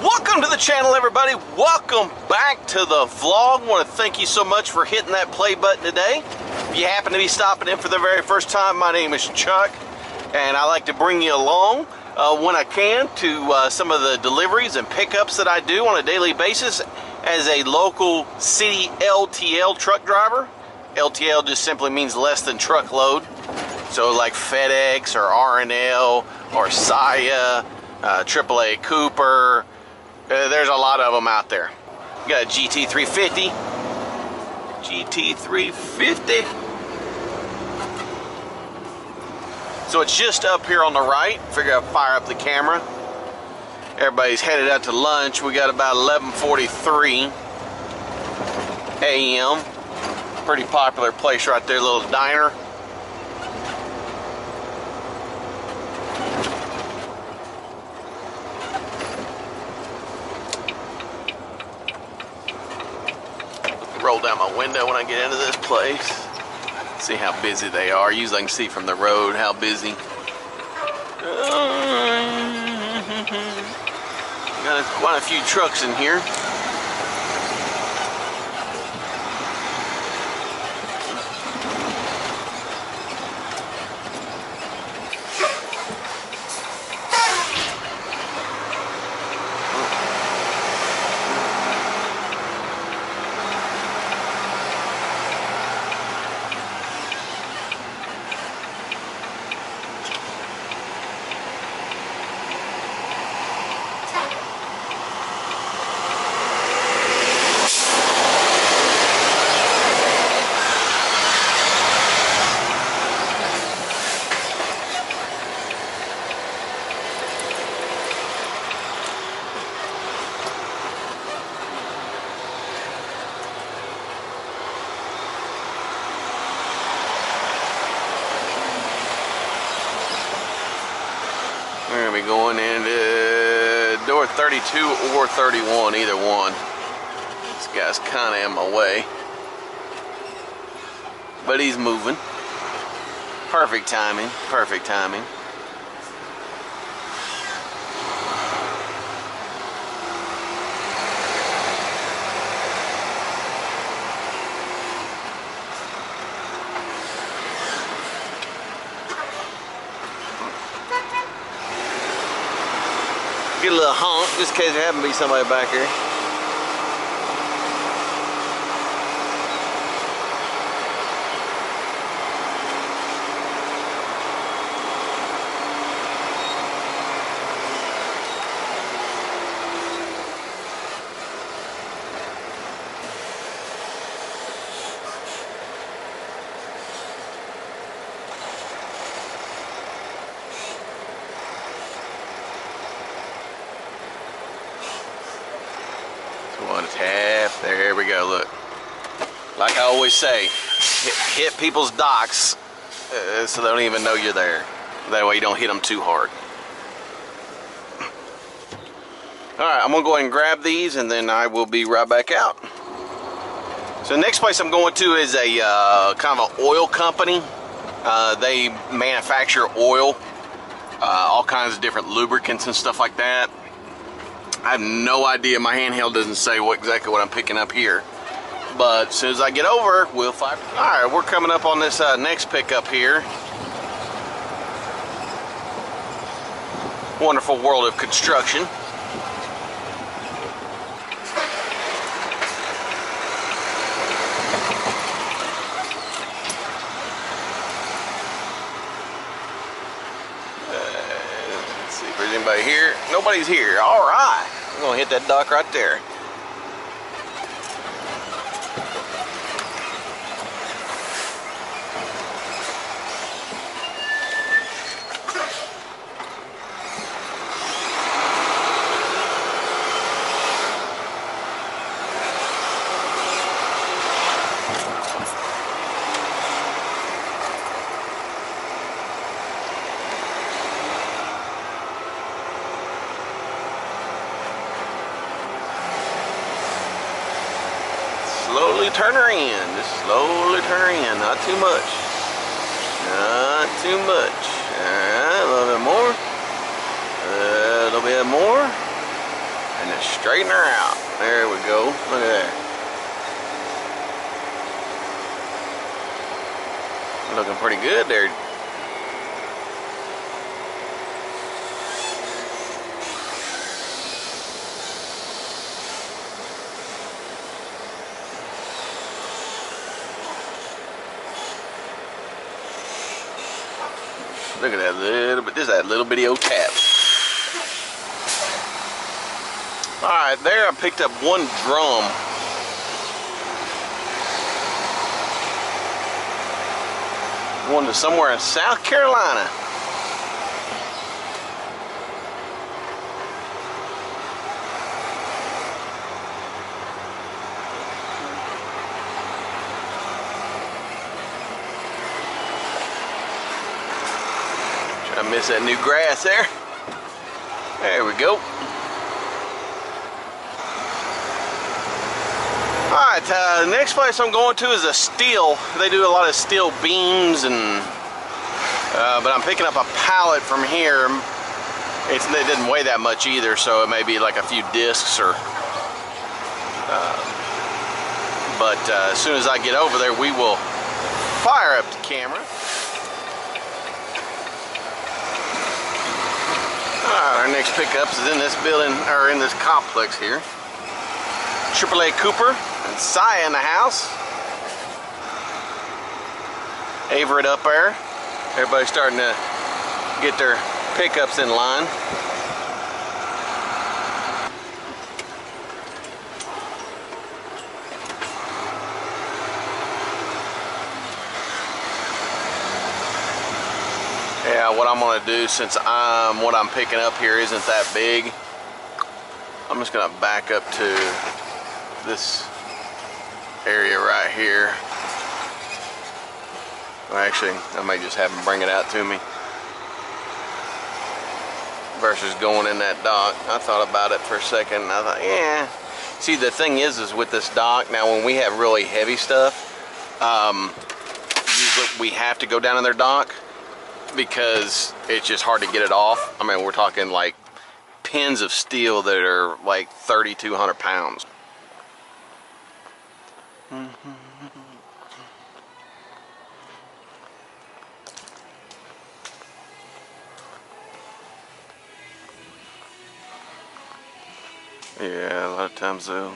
Welcome to the channel, everybody. Welcome back to the vlog. I want to thank you so much for hitting that play button today. If you happen to be stopping in for the very first time, my name is Chuck, and I like to bring you along when I can to some of the deliveries and pickups that I do on a daily basis as a local city LTL truck driver. LTL just simply means less than truckload. So like FedEx or RNL or Saya, AAA Cooper, there's a lot of them out there. You got a GT350. So it's just up here on the right. Figure I'll fire up the camera. Everybody's headed out to lunch. We got about 11:43 a.m. Pretty popular place right there, little diner. Roll down my window when I get into this place. See how busy they are. Usually I can see from the road how busy. Got quite a few trucks in here. We're going to be going into door 32 or 31, either one. This guy's kind of in my way. But he's moving. Perfect timing, perfect timing. Get a little honk just in case there happens to be somebody back here. One tap, there we go, look. Like I always say, hit people's docks so they don't even know you're there. That way you don't hit them too hard. Alright, I'm going to go ahead and grab these and then I will be right back out. So the next place I'm going to is a kind of an oil company. They manufacture oil, all kinds of different lubricants and stuff like that. I have no idea. My handheld doesn't say exactly what I'm picking up here. But as soon as I get over, we'll find. Alright, we're coming up on this next pickup here. Wonderful world of construction. Let's see if there's anybody here. Nobody's here. Alright. I'm going to hit that dock right there. Slowly turn her in, just slowly turn her in, not too much. Not too much. Alright, a little bit more. A little bit more. And then straighten her out. There we go. Look at that. Looking pretty good there. Look at that little bit. This is that little bitty old tap. Alright, there I picked up one drum. One to somewhere in South Carolina. Try to miss that new grass there. There we go. Alright, the next place I'm going to is a steel. They do a lot of steel beams, and but I'm picking up a pallet from here. It didn't weigh that much either, so it may be like a few discs or but as soon as I get over there, we will fire up the camera. Alright, our next pickups is in this building, or in this complex here. AAA Cooper and Sia in the house. Averett up there. Everybody's starting to get their pickups in line. Yeah, what I'm going to do, since what I'm picking up here isn't that big, I'm just going to back up to this area right here. Well, actually, I may just have them bring it out to me versus going in that dock. I thought about it for a second, and I thought, yeah. See, the thing is with this dock, now when we have really heavy stuff, usually we have to go down in their dock because it's just hard to get it off. I mean, we're talking like pins of steel that are like 3,200 pounds. Yeah, a lot of times though.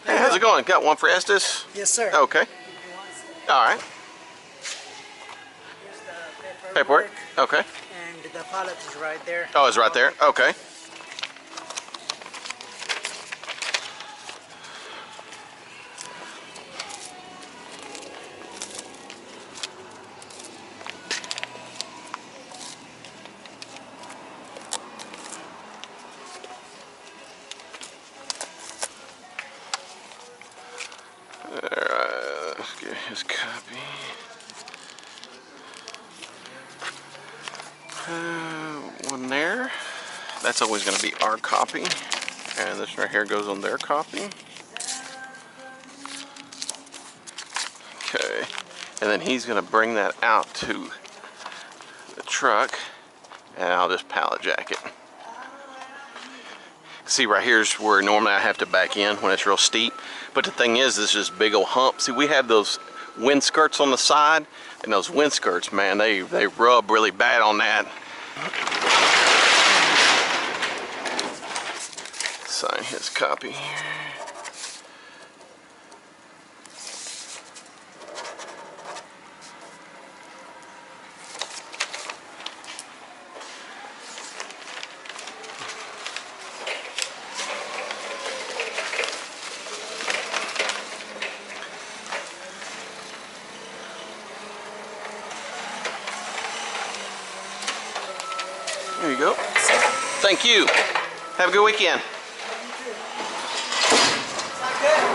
Hey, how's it going? Got one for Estes? Yes, sir. Okay. Alright. Paperwork. Okay. And the pallet is right there. Oh, it's right there? Okay. Alright, let's get his copy. One there. That's always going to be our copy. And this right here goes on their copy. Okay. And then he's going to bring that out to the truck. And I'll just pallet jack it. See, right here's where normally I have to back in when it's real steep. But the thing is, this is big old hump. See, we have those wind skirts on the side, and those wind skirts, man, they rub really bad on that. Sign his copy here. There you go. Thank you. Have a good weekend.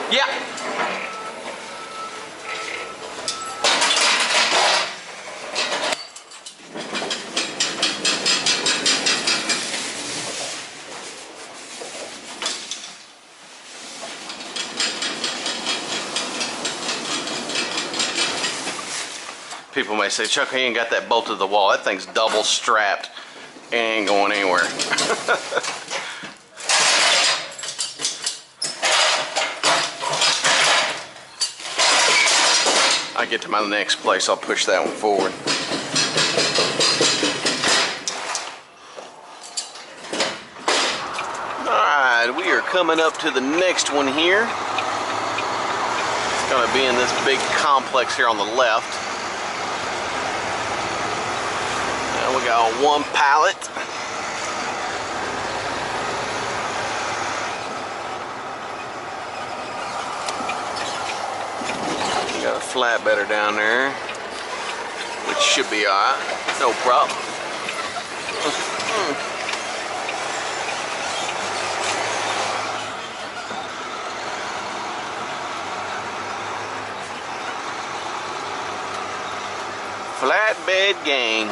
Yeah. People people may say, Chuck, you ain't got that bolted to the wall. That thing's double strapped. It ain't going anywhere. I get to my next place, I'll push that one forward. Alright, we are coming up to the next one here. It's going to be in this big complex here on the left. And we got one pallet. Got a flatbedder down there, which should be alright, no problem. Flatbed gang.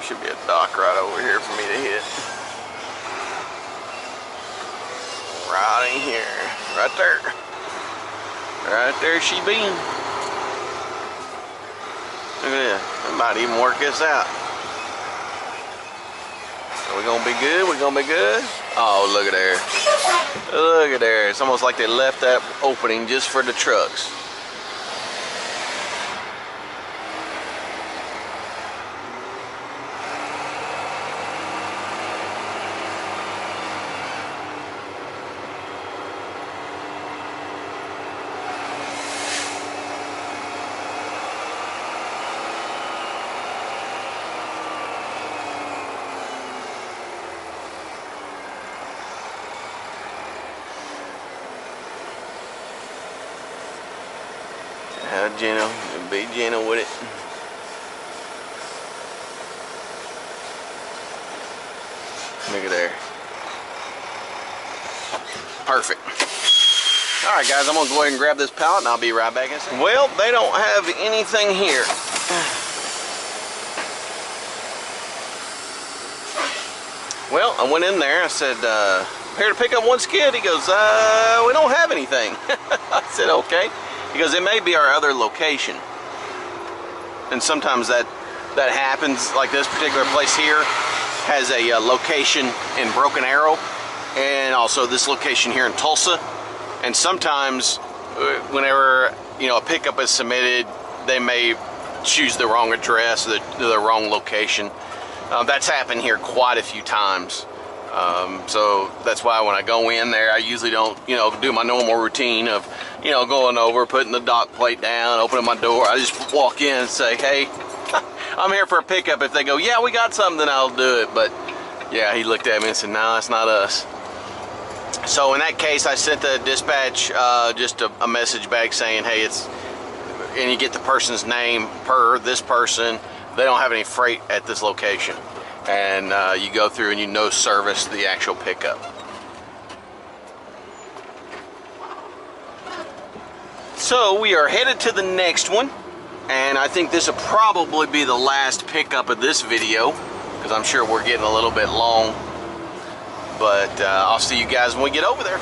Should be a dock right over here for me to hit. Right in here. Right there. Right there she be. Look at this. I might even work this out. Are we gonna be good? We gonna be good? Oh, look at there. Look at there. It's almost like they left that opening just for the trucks. How gentle, be gentle with it. Look at there. Perfect. Alright guys, I'm going to go ahead and grab this pallet and I'll be right back in a second. Well, they don't have anything here. Well, I went in there, I said, here to pick up one skid. He goes, we don't have anything. I said, okay. He goes, it may be our other location. And sometimes that happens, like this particular place here has a location in Broken Arrow, and also this location here in Tulsa. And sometimes whenever, you know, a pickup is submitted, they may choose the wrong address, the wrong location. That's happened here quite a few times. So that's why when I go in there, I usually don't, you know, do my normal routine of, you know, going over, putting the dock plate down, opening my door. I just walk in and say, hey, I'm here for a pickup. If they go, yeah, we got something, then I'll do it. But yeah, he looked at me and said, no, it's not us. So in that case, I sent the dispatch just a message back saying, hey, it's, and you get the person's name per this person. They don't have any freight at this location. And you go through and you no service the actual pickup. So we are headed to the next one, and I think this will probably be the last pickup of this video because I'm sure we're getting a little bit long. But I'll see you guys when we get over there.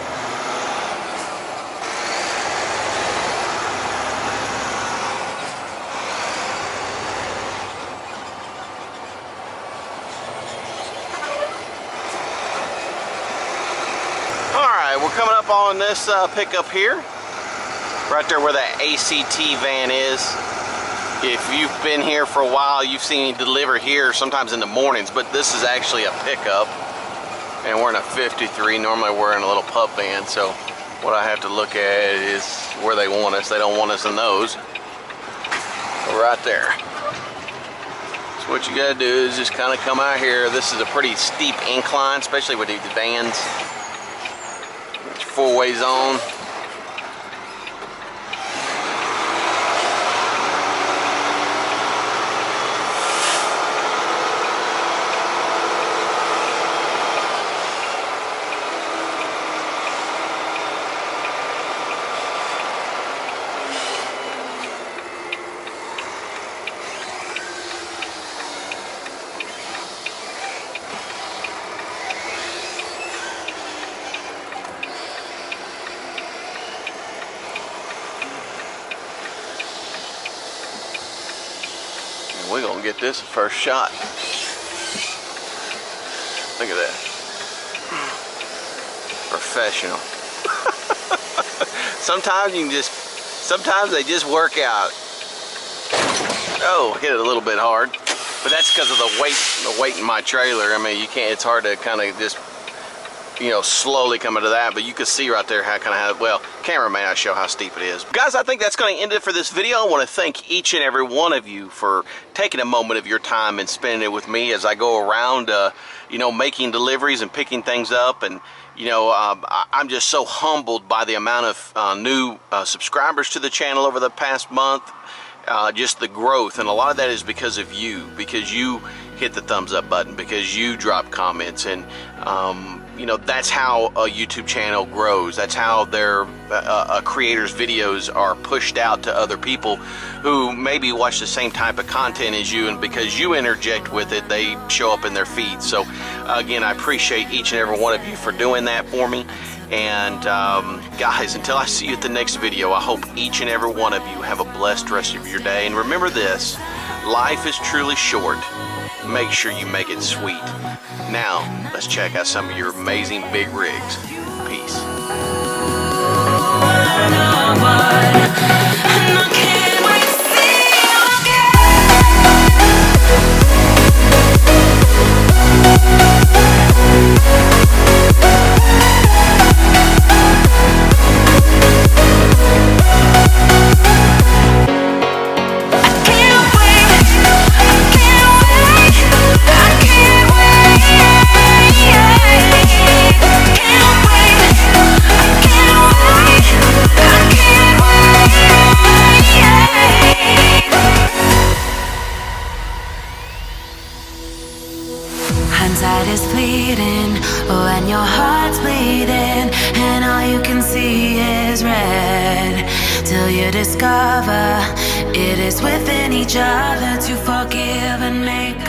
We're coming up on this pickup here, right there where that ACT van is. If you've been here for a while, you've seen me deliver here sometimes in the mornings, but this is actually a pickup, and we're in a 53. Normally we're in a little pub van, so what I have to look at is where they want us. They don't want us in those. We're right there. So what you gotta do is just kind of come out here. This is a pretty steep incline, especially with these vans. 4-way zone. gonna get this first shot. Look at that. Professional. Sometimes they just work out. Oh, hit it a little bit hard. But that's because of the weight in my trailer. I mean, you can't, it's hard to kind of just, slowly come into that, but you can see right there well, camera may not show how steep it is. Guys, I think that's going to end it for this video. I want to thank each and every one of you for taking a moment of your time and spending it with me as I go around, making deliveries and picking things up. And, I'm just so humbled by the amount of new subscribers to the channel over the past month. Just the growth, and a lot of that is because of you, because you hit the thumbs up button, because you drop comments, and that's how a YouTube channel grows. That's how their a creator's videos are pushed out to other people who maybe watch the same type of content as you, and because you interject with it, they show up in their feed. So again, I appreciate each and every one of you for doing that for me. And guys, until I see you at the next video, I hope each and every one of you have a blessed rest of your day. And remember this, life is truly short. Make sure you make it sweet. Now, let's check out some of your amazing big rigs. Peace. Hindsight is fleeting when your heart's bleeding and all you can see is red, till you discover it is within each other to forgive and make